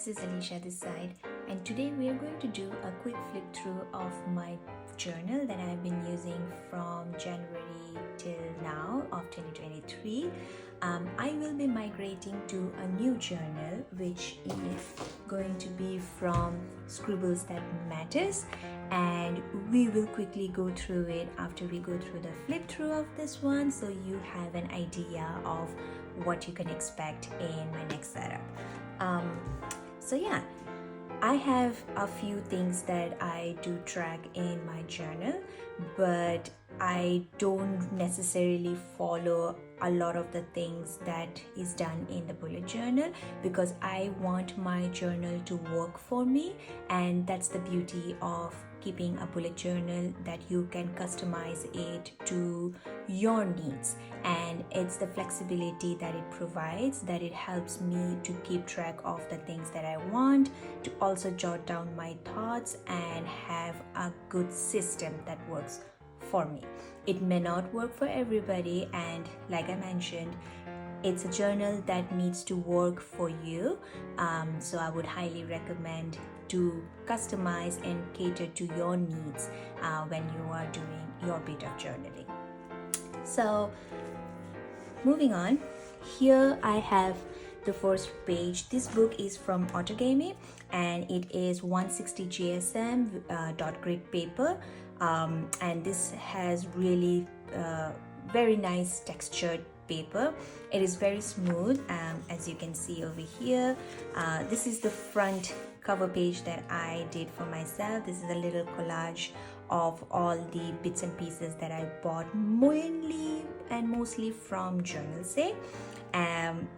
this is Alicia this side, and today we are going to do a quick flip through of my journal that I've been using from January till now of 2023. I will be migrating to a new journal which is going to be from Scribbles That Matters, and we will quickly go through it after we go through the flip through of this one, so you have an idea of what you can expect in my next setup. So yeah, I have a few things that I do track in my journal, but I don't necessarily follow a lot of the things that is done in the bullet journal because I want my journal to work for me, and that's the beauty of keeping a bullet journal, that you can customize it to your needs, and it's the flexibility that it provides that it helps me to keep track of the things that I want, to also jot down my thoughts and have a good system that works for me. It may not work for everybody, and like I mentioned, it's a journal that needs to work for you, so I would highly recommend to customize and cater to your needs when you are doing your bit of journaling. So moving on, here I have the first page. This book is from artjournal and it is 160 GSM dot grid paper, and this has really very nice textured paper. It is very smooth, as you can see over here. This is the front cover page that I did for myself. This is a little collage of all the bits and pieces that I bought mainly and mostly from Journal Say. And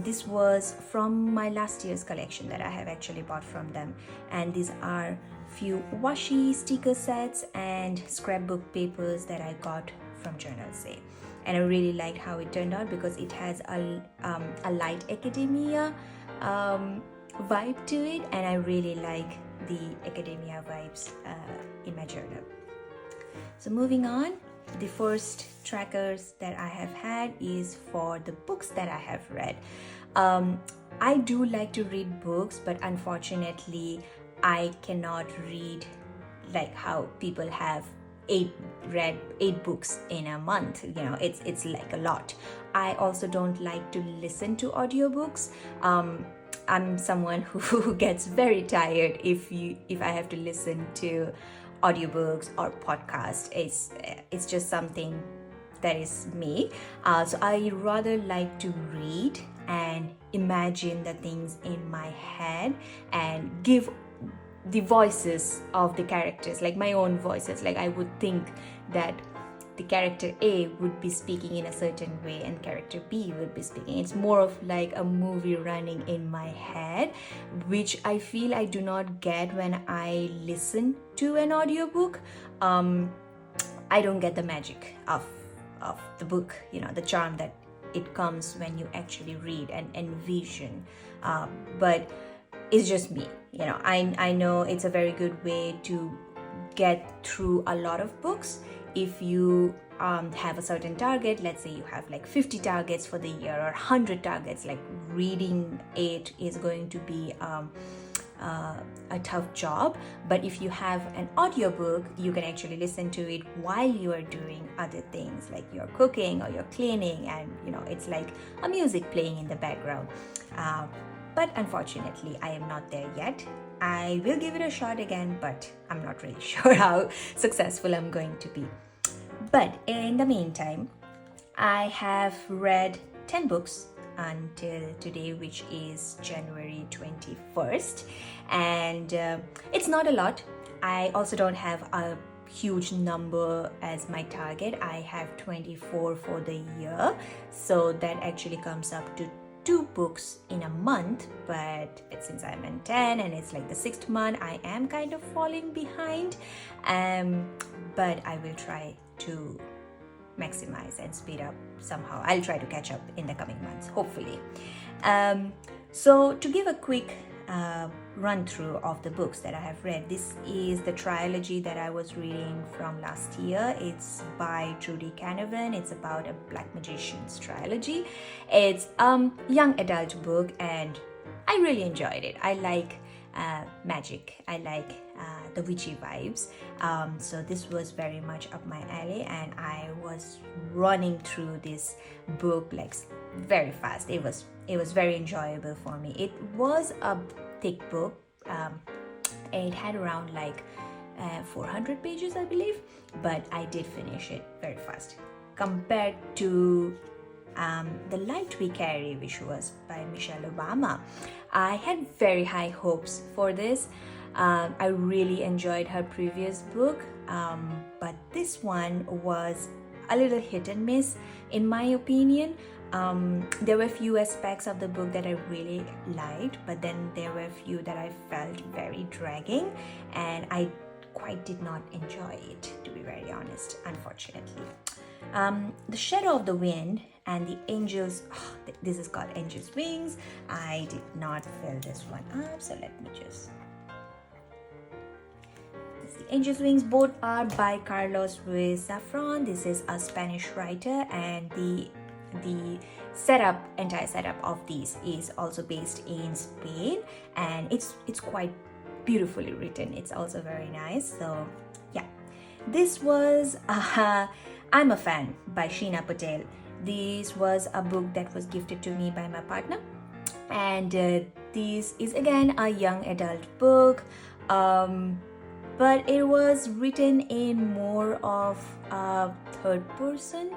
this was from my last year's collection that I have actually bought from them, and these are few washi sticker sets and scrapbook papers that I got from Journal Say. And I really liked how it turned out because it has a light academia vibe to it, and I really like the academia vibes in my journal. So moving on, the first trackers that I have had is for the books that I have read. I do like to read books, but unfortunately I cannot read like how people have read 8 books in a month. It's like a lot. I also don't like to listen to audiobooks. I'm someone who gets very tired if I have to listen to audiobooks or podcasts. It's just something that is me. So I rather like to read and imagine the things in my head and give the voices of the characters, like my own voices. Like I would think that the character A would be speaking in a certain way and character B would be speaking. It's more of like a movie running in my head, which I feel I do not get when I listen to an audiobook. I don't get the magic of the book, the charm that it comes when you actually read and envision. But it's just me. I know it's a very good way to get through a lot of books. If you have a certain target, let's say you have like 50 targets for the year or 100 targets, like reading it is going to be a tough job. But if you have an audiobook, you can actually listen to it while you are doing other things, like you're cooking or you're cleaning, and it's like a music playing in the background. But unfortunately, I am not there yet. I will give it a shot again, but I'm not really sure how successful I'm going to be. But in the meantime, I have read 10 books until today, which is January 21st. And it's not a lot. I also don't have a huge number as my target. I have 24 for the year. So that actually comes up to 2 books in a month, but since I'm in 10 and it's like the 6th month, I am kind of falling behind, but I will try to maximize and speed up somehow. I'll try to catch up in the coming months, hopefully. So to give a quick run through of the books that I have read, this is the trilogy that I was reading from last year. It's by Judy Canavan. It's about a Black Magician's trilogy. It's a young adult book, and I really enjoyed it. I like magic. I like the witchy vibes. So this was very much up my alley, and I was running through this book like very fast. It was very enjoyable for me. It was a thick book. It had around like 400 pages, I believe, but I did finish it very fast compared to The Light We Carry, which was by Michelle Obama. I had very high hopes for this. I really enjoyed her previous book, but this one was a little hit and miss in my opinion. There were a few aspects of the book that I really liked, but then there were a few that I felt very dragging, and I quite did not enjoy it, to be very honest, unfortunately. The Shadow of the Wind and the Angels, this is called Angel's Wings. I did not fill this one up, so let me just... The Angel's Wings, both are by Carlos Ruiz Zafron. This is a Spanish writer, and the entire setup of these is also based in Spain, and it's quite beautifully written. It's also very nice. So yeah, this was I'm a Fan by Sheena Patel. This was a book that was gifted to me by my partner, and this is again a young adult book, but it was written in more of a third person.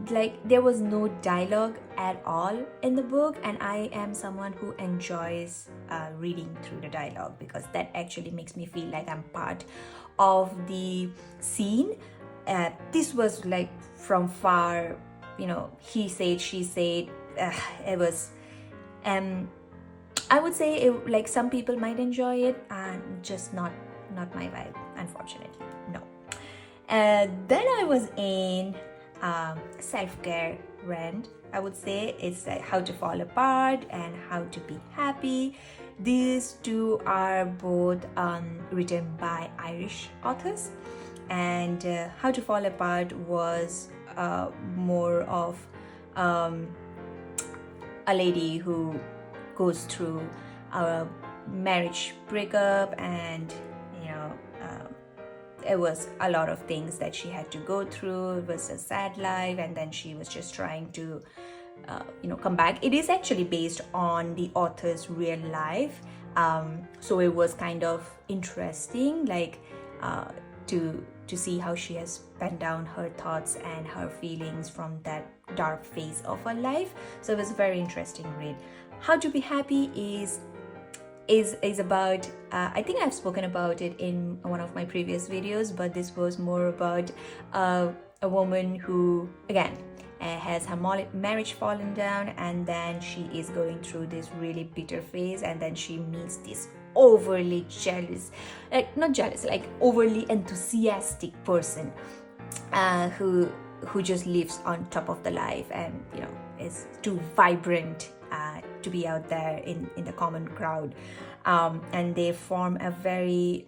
Like there was no dialogue at all in the book, and I am someone who enjoys reading through the dialogue because that actually makes me feel like I'm part of the scene. This was like from far, he said, she said. It was I would say it, like some people might enjoy it, and just not my vibe, unfortunately. No. Then I was in self-care rant. I would say it's like How to Fall Apart and How to Be Happy. These two are both written by Irish authors, and How to Fall Apart was more of a lady who goes through a marriage breakup, and it was a lot of things that she had to go through. It was a sad life, and then she was just trying to come back. It is actually based on the author's real life, so it was kind of interesting, like to see how she has penned down her thoughts and her feelings from that dark phase of her life. So it was a very interesting read. How to Be Happy is about, I think I've spoken about it in one of my previous videos, but this was more about a woman who again has her marriage fallen down, and then she is going through this really bitter phase, and then she meets this overly jealous, like overly enthusiastic person who just lives on top of the life, and is too vibrant to be out there in the common crowd, and they form a very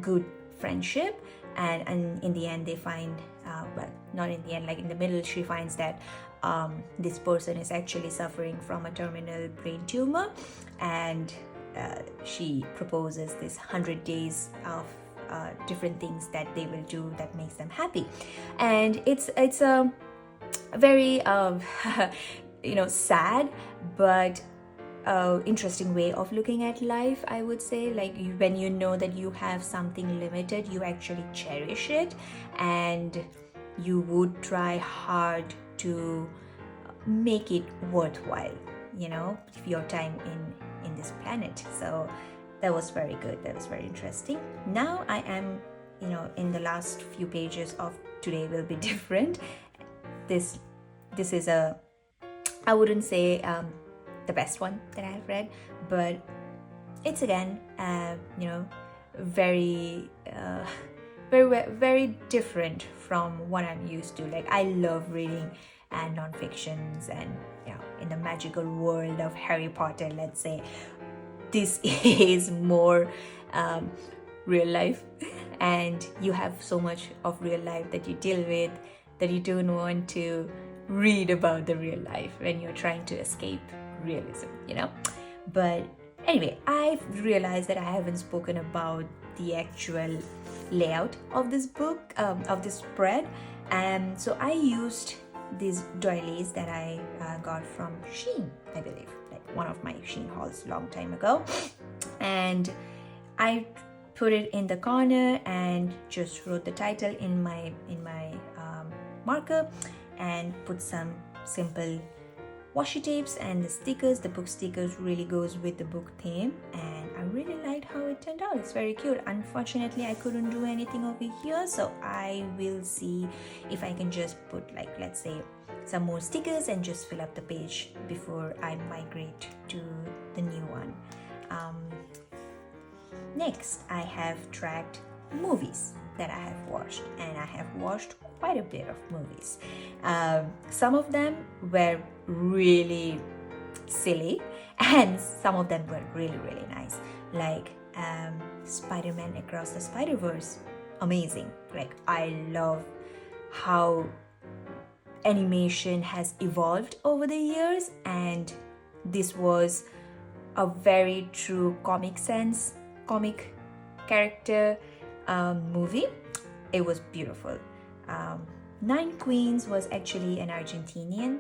good friendship, and in the end they find, well, not in the end, like in the middle, she finds that this person is actually suffering from a terminal brain tumor, and she proposes this 100 days of different things that they will do that makes them happy. And it's a very sad but interesting way of looking at life, I would say. Like when you know that you have something limited, you actually cherish it, and you would try hard to make it worthwhile, your time in this planet. So that was very good. That was very interesting. Now I am, in the last few pages of Today Will Be Different. This is I wouldn't say the best one that I have read, but it's again, very different from what I'm used to. Like I love reading non-fictions, and in the magical world of Harry Potter, let's say, this is more real life, and you have so much of real life that you deal with that you don't want to read about the real life when you're trying to escape realism, But anyway, I've realized that I haven't spoken about the actual layout of this book, of this spread. And so I used these doilies that I got from Shein, I believe, like one of my Shein hauls long time ago. And I put it in the corner and just wrote the title in my marker, and put some simple washi tapes and the stickers. The book stickers really goes with the book theme, and I really liked how it turned out. It's very cute. Unfortunately, I couldn't do anything over here, so I will see if I can just put, like, let's say some more stickers and just fill up the page before I migrate to the new one. Next, I have tracked movies that I have watched, and I have watched quite a bit of movies. Some of them were really silly, and some of them were really, really nice, like Spider-Man Across the Spider-Verse. Amazing. Like, I love how animation has evolved over the years, and this was a very true comic character movie. It was beautiful. Nine Queens was actually an Argentinian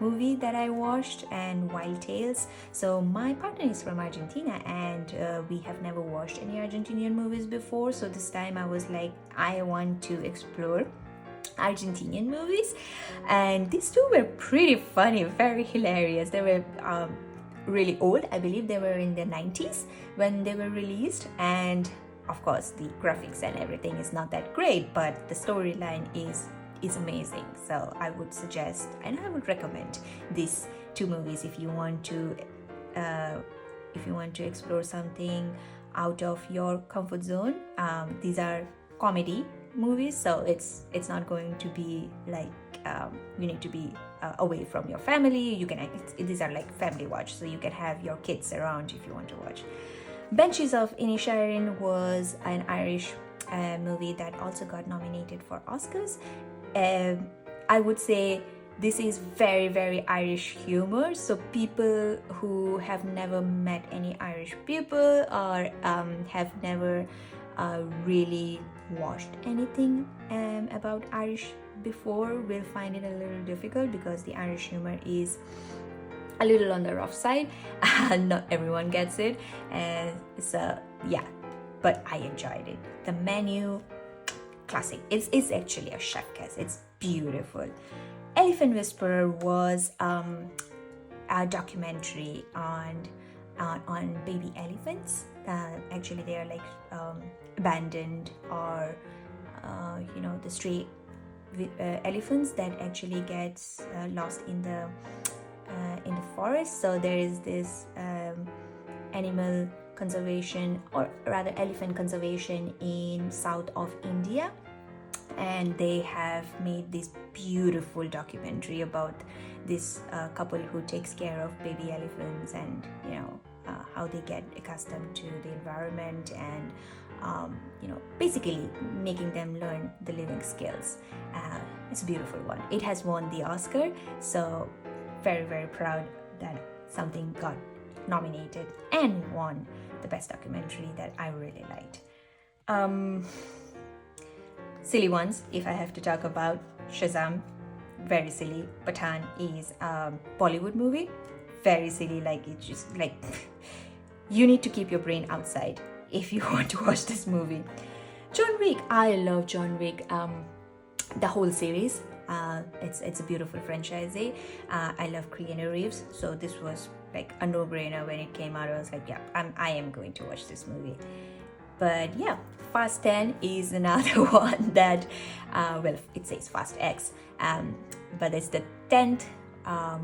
movie that I watched, and Wild Tales. So my partner is from Argentina, and we have never watched any Argentinian movies before. So this time I was like, I want to explore Argentinian movies, and these two were pretty funny, very hilarious. They were really old. I believe they were in the 90s when they were released, and of course the graphics and everything is not that great, but the storyline is amazing. So I would suggest, and I would recommend these two movies if you want to explore something out of your comfort zone. These are comedy movies, so it's not going to be like you need to be away from your family. You can these are like family watch, so you can have your kids around if you want to watch. Banshees of Inisherin was an Irish movie that also got nominated for Oscars. I would say this is very, very Irish humor. So people who have never met any Irish people, or have never really watched anything about Irish before, will find it a little difficult, because the Irish humor is a little on the rough side. Not everyone gets it, so yeah, but I enjoyed it. The menu, classic. It's actually a chef kiss. It's beautiful. Elephant Whisperer was a documentary on baby elephants. Actually, they are like abandoned, or the stray elephants that actually gets lost in the forest. So there is this animal conservation, or rather elephant conservation, in south of India, and they have made this beautiful documentary about this couple who takes care of baby elephants, and how they get accustomed to the environment, and basically making them learn the living skills. It's a beautiful one. It has won the Oscar, so very, very proud that something got nominated and won the best documentary that I really liked. Silly ones, if I have to talk about: Shazam, very silly. Pathan is a Bollywood movie, very silly. Like, it's just like you need to keep your brain outside if you want to watch this movie. John Wick, I love John Wick, the whole series. It's a beautiful franchise. I love Keanu Reeves, so this was like a no-brainer when it came out. I was like, yeah, I am going to watch this movie. But yeah, Fast 10 is another one that, it says Fast X, but it's the 10th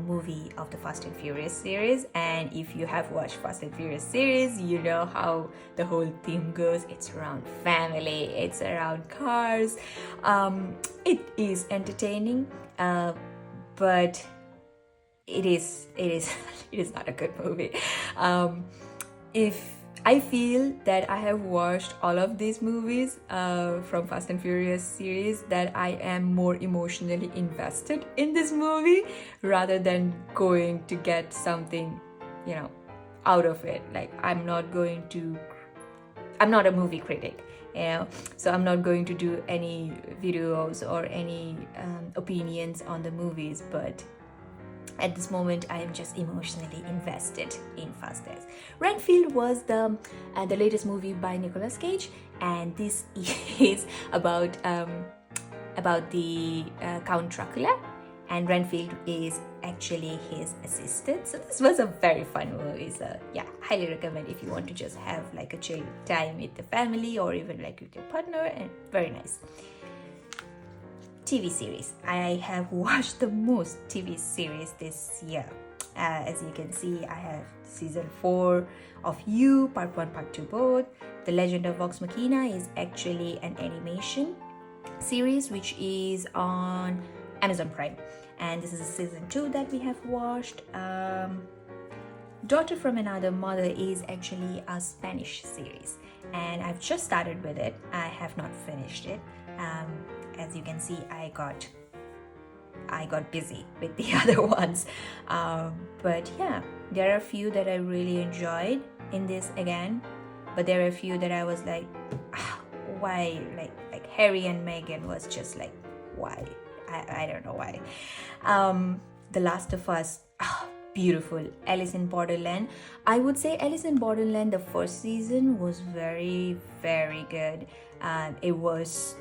movie of the Fast and Furious series. And if you have watched Fast and Furious series, you know how the whole theme goes. It's around family, it's around cars. It is entertaining, but it is not a good movie. If I feel that I have watched all of these movies from Fast and Furious series, that I am more emotionally invested in this movie rather than going to get something out of it. Like, I'm not a movie critic, so I'm not going to do any videos or any opinions on the movies, but at this moment I am just emotionally invested in Fast X. Renfield was the latest movie by Nicolas Cage, and this is about the Count Dracula, and Renfield is actually his assistant. So this was a very fun movie. So yeah, highly recommend if you want to just have like a chill time with the family or even like with your partner, and very nice. TV series. I have watched the most TV series this year. As you can see, I have season 4 of You, part 1, part 2 both. The Legend of Vox Machina is actually an animation series which is on Amazon Prime, and this is a season 2 that we have watched. Daughter from Another Mother is actually a Spanish series, and I've just started with it. I have not finished it. As you can see, I got busy with the other ones, but yeah, there are a few that I really enjoyed in this again, but there are a few that I was like, why? Like Harry and Meghan was just like, why? I don't know why. The Last of Us, beautiful. Alice in Borderland, I would say Alice in Borderland, the first season was very, very good. It was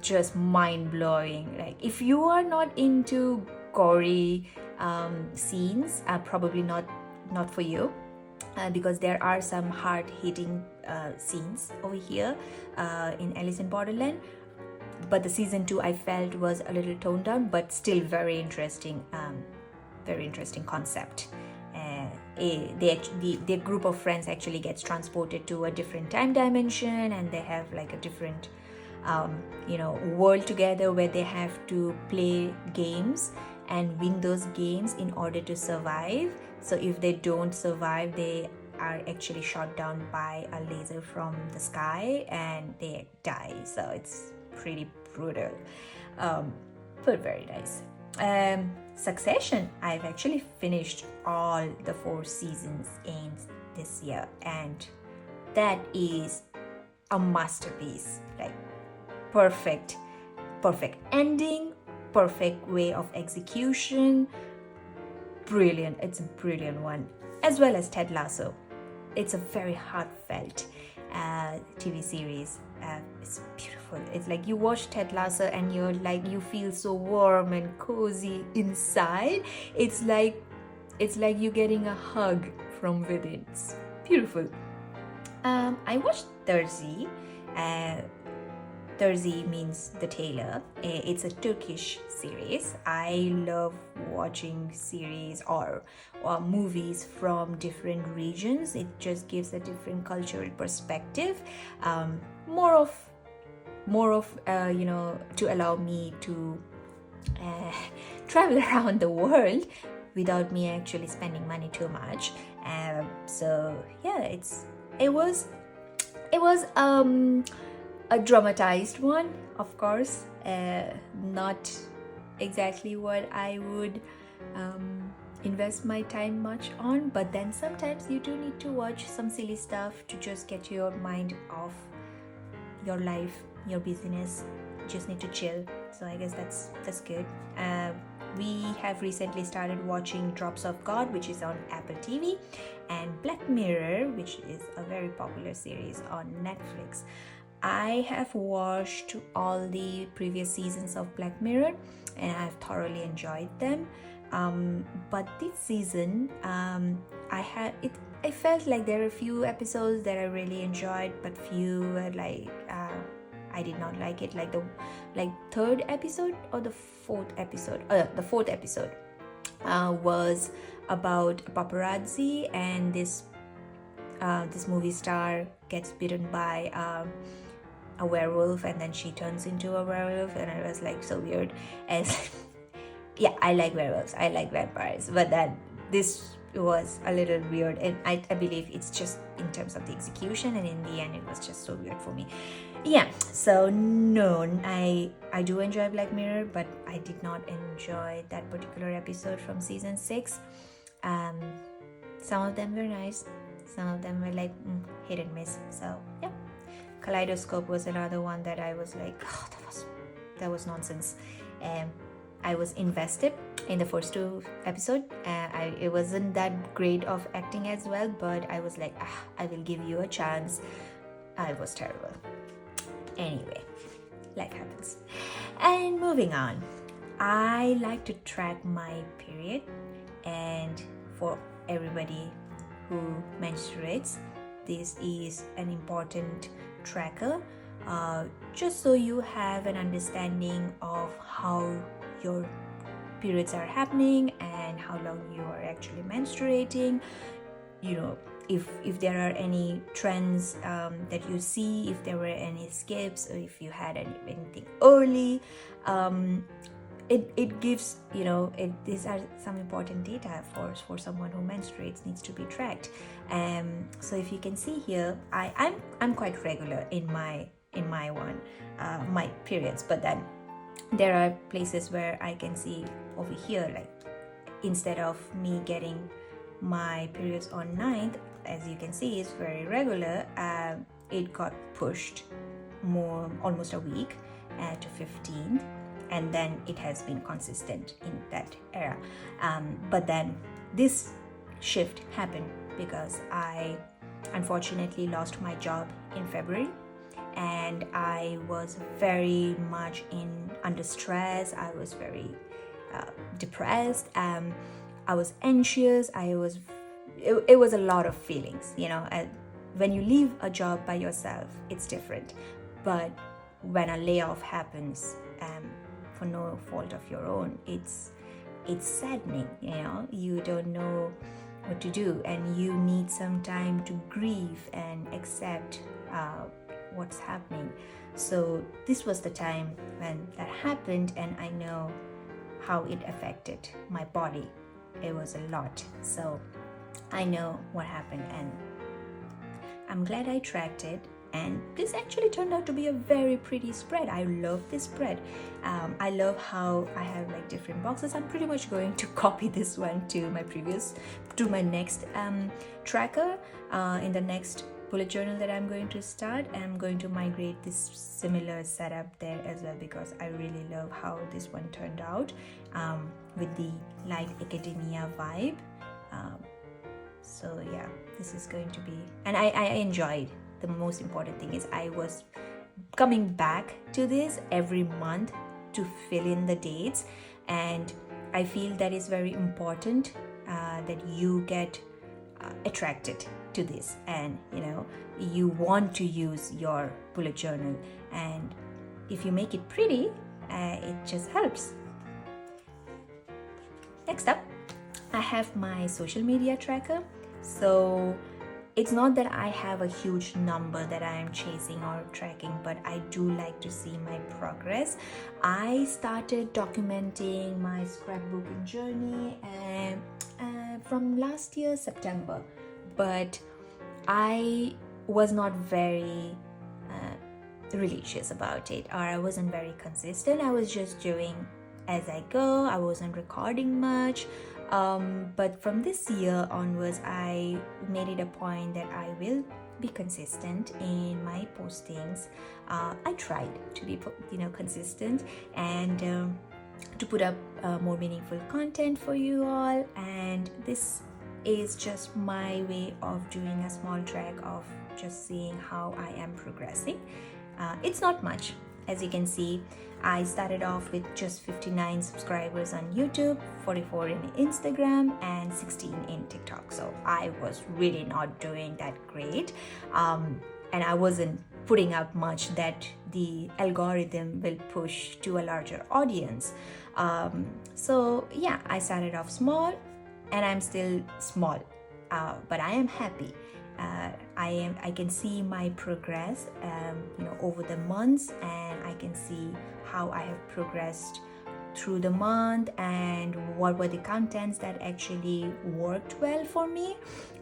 just mind-blowing. Like, if you are not into gory scenes, probably not for you, because there are some hard-hitting scenes over here in Alice in Borderland. But the season 2 I felt was a little toned down, but still very interesting concept. The group of friends actually gets transported to a different time dimension, and they have like a different world together where they have to play games and win those games in order to survive. So if they don't survive, they are actually shot down by a laser from the sky and they die. So it's pretty brutal, but very nice. Succession, I've actually finished all the 4 seasons in this year, and that is a masterpiece. Like, perfect ending, perfect way of execution, brilliant. It's a brilliant one. As well as Ted Lasso, it's a very heartfelt TV series. It's beautiful. It's like you watch Ted Lasso and you're like, you feel so warm and cozy inside. It's like you're getting a hug from within. It's beautiful. I watched Terzi. Terzi means the tailor. It's a Turkish series. I love watching series or movies from different regions. It just gives a different cultural perspective. More of to allow me to travel around the world without me actually spending money too much. So yeah, it was a dramatized one, of course, not exactly what I would invest my time much on, but then sometimes you do need to watch some silly stuff to just get your mind off your life, your busyness. You just need to chill. So I guess that's good. We have recently started watching Drops of God, which is on Apple TV, and Black Mirror, which is a very popular series on Netflix. I have watched all the previous seasons of Black Mirror and I've thoroughly enjoyed them. But this season, I felt like there are a few episodes that I really enjoyed, but few were like I did not like it. Like the third episode or the fourth episode. The fourth episode was about paparazzi, and this movie star gets bitten by a werewolf, and then she turns into a werewolf, and it was like so weird. As yeah, I like werewolves, I like vampires, but then this was a little weird, and I believe it's just in terms of the execution, and in the end it was just so weird for me. Yeah, so no, I do enjoy Black Mirror, but I did not enjoy that particular episode from season 6. Some of them were nice, some of them were like hit and miss. So yeah, kaleidoscope was another one that I was like, oh, that was nonsense. I was invested in the first 2 episodes. It wasn't that great of acting as well, but I was like, I will give you a chance. I was terrible. Anyway, life happens. And moving on, I like to track my period, and for everybody who menstruates, this is an important tracker, just so you have an understanding of how your periods are happening and how long you are actually menstruating. You know, if there are any trends that you see, if there were any skips, or if you had anything early, it gives, these are some important data for someone who menstruates, needs to be tracked. So if you can see here, I'm quite regular in my my periods, but then there are places where I can see over here, like instead of me getting my periods on 9th, as you can see, it's very regular. It got pushed almost a week to 15th, and then it has been consistent in that era. But then this shift happened because I unfortunately lost my job in February, and I was very much under stress. I was very depressed. I was anxious. It was a lot of feelings. When you leave a job by yourself, it's different. But when a layoff happens, for no fault of your own, it's saddening. You don't know what to do, and you need some time to grieve and accept what's happening. So this was the time when that happened, and I know how it affected my body. It was a lot. So I know what happened, and I'm glad I tracked it. And this actually turned out to be a very pretty spread. I love this spread. I love how I have like different boxes. I'm pretty much going to copy this one to my next tracker. In the next bullet journal that I'm going to start, I'm going to migrate this similar setup there as well, because I really love how this one turned out, with the light academia vibe. So yeah, this is going to be, and I enjoyed. The most important thing is I was coming back to this every month to fill in the dates, and I feel that is very important, that you get attracted to this, and you want to use your bullet journal, and if you make it pretty, it just helps. Next up, I have my social media tracker. So it's not that I have a huge number that I am chasing or tracking, but I do like to see my progress. I started documenting my scrapbooking journey from last year, September, but I was not very religious about it, or I wasn't very consistent. I was just doing as I go. I wasn't recording much. But from this year onwards, I made it a point that I will be consistent in my postings. I tried to be, consistent, and to put up more meaningful content for you all. And this is just my way of doing a small track of just seeing how I am progressing. It's not much. As you can see, I started off with just 59 subscribers on YouTube, 44 in Instagram, and 16 in TikTok. So I was really not doing that great. And I wasn't putting up much that the algorithm will push to a larger audience. So yeah, I started off small, and I'm still small, but I am happy. I can see my progress, over the months, and I can see how I have progressed through the month, and what were the contents that actually worked well for me,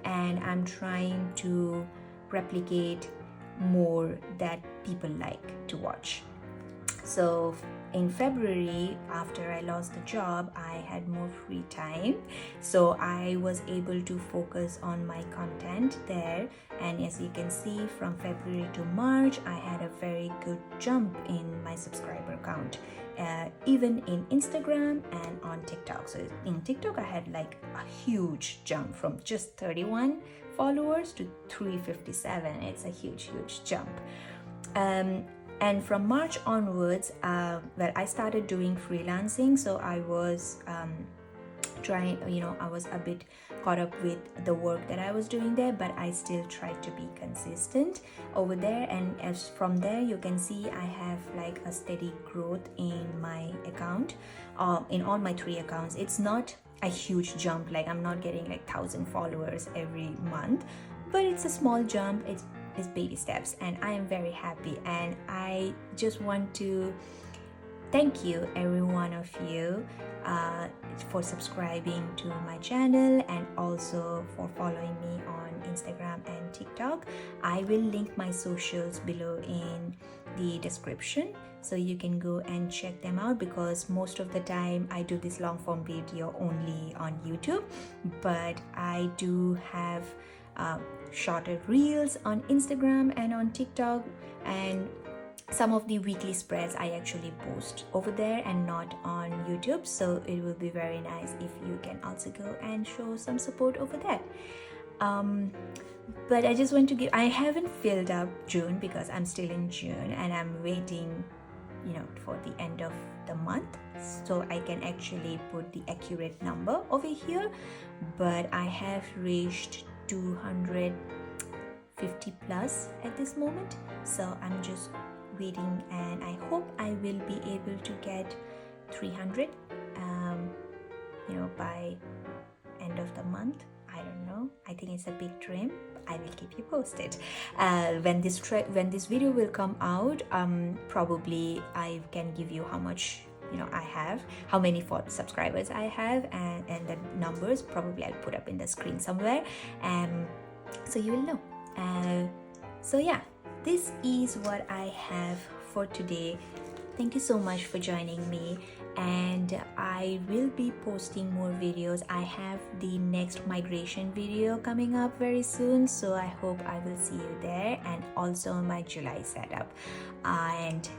and I'm trying to replicate more that people like to watch. So in February, after I lost the job, I had more free time, so I was able to focus on my content there. And as you can see, from February to March, I had a very good jump in my subscriber count, even in Instagram and on TikTok. So in TikTok, I had like a huge jump from just 31 followers to 357. It's a huge jump. And from March onwards, well, I started doing freelancing, so I was I was a bit caught up with the work that I was doing there, but I still tried to be consistent over there. And as from there, you can see I have like a steady growth in my account, in all my 3 accounts. It's not a huge jump, like I'm not getting like 1,000 followers every month, but it's a small jump. It's baby steps, and I am very happy. And I just want to thank you, every one of you, for subscribing to my channel and also for following me on Instagram and TikTok. I will link my socials below in the description, so you can go and check them out, because most of the time I do this long form video only on YouTube, but I do have shorter reels on Instagram and on TikTok, and some of the weekly spreads I actually post over there and not on YouTube. So it will be very nice if you can also go and show some support over there. But I just want to I haven't filled up June because I'm still in June and I'm waiting, for the end of the month, so I can actually put the accurate number over here. But I have reached 250 plus at this moment, so I'm just waiting, and I hope I will be able to get 300 by end of the month. I don't know, I think it's a big dream. I will keep you posted. When this video will come out, probably I can give you how much I have, how many subscribers I have, and the numbers probably I'll put up in the screen somewhere, so you will know. So yeah, this is what I have for today. Thank you so much for joining me, and I will be posting more videos. I have the next migration video coming up very soon, so I hope I will see you there, and also my July setup. And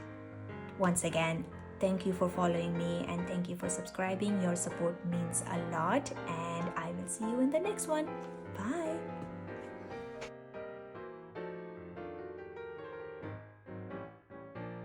once again, thank you for following me, and thank you for subscribing. Your support means a lot, and I will see you in the next one. Bye.